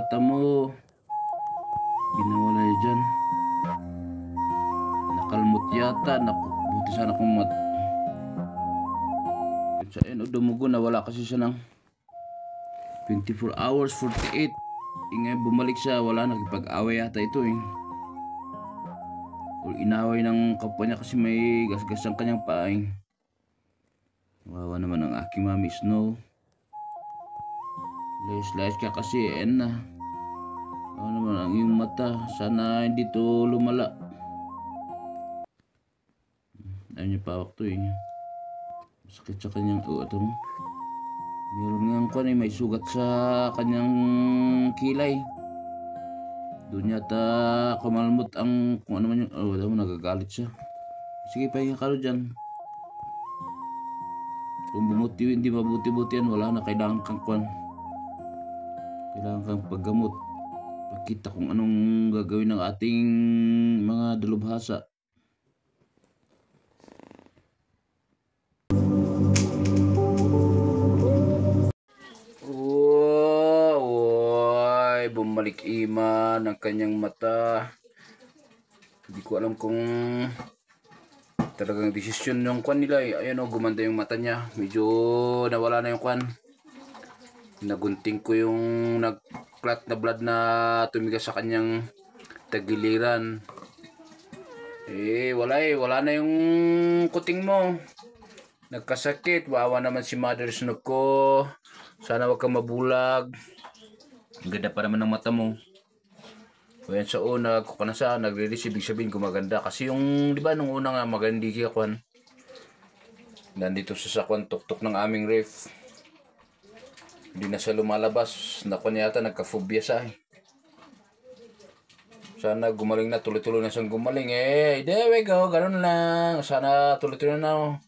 mata mo. Ginawa na niya dyan. Nakalmot yata. Naku, buti sana kung sa dumugo na wala kasi siya ng 24 hours, 48. Ngayon bumalik siya, wala, nakipag-away yata ito eh. O inaway ng kapwa niya kasi may gasgas ang kanyang paa eh. Wawa naman ang aking mami Snow. Layas-layas ka kasi na. Wawa naman ang iyong mata. Sana hindi to lumala. Ayaw niya pawak to eh. Masakit sa kanyang ito mo. Meron nga may sugat sa kanyang kilay. Doon yata kumalmot ang kung ano man yun. Wala mo, nagagalit siya. Sige, pahinga ka dyan. Kung bumuti, hindi mabuti-buti yan, wala na. Kailangan kang paggamot. Pagkita kung anong gagawin ng ating mga dalubhasa. Bumalik iman ang kanyang mata. Hindi ko alam kung talagang desisyon yung kwan nila eh. Ayan o, gumanda yung mata niya. Medyo nawala na yung kwan. Nagunting ko yung nag-clot na blood na tumigas sa kanyang tagiliran. Wala na yung kuting mo. Nagkasakit. Wawa naman si Mother Snow ko. Sana wag kang mabulag. Ang ganda pa naman ng mata mo. O yan sa una, kung ka na sa nagre-release, ibig sabihin gumaganda. Kasi yung, di ba, nung una nga, magandi kaya kwan. Nandito sa kwan, tuktok ng aming ref. Hindi na siya lumalabas. Nakwan yata, nagka-phobia siya eh. Sana gumaling na, tuloy-tuloy na siyang gumaling eh. There we go, ganun lang. Sana tuloy-tuloy na.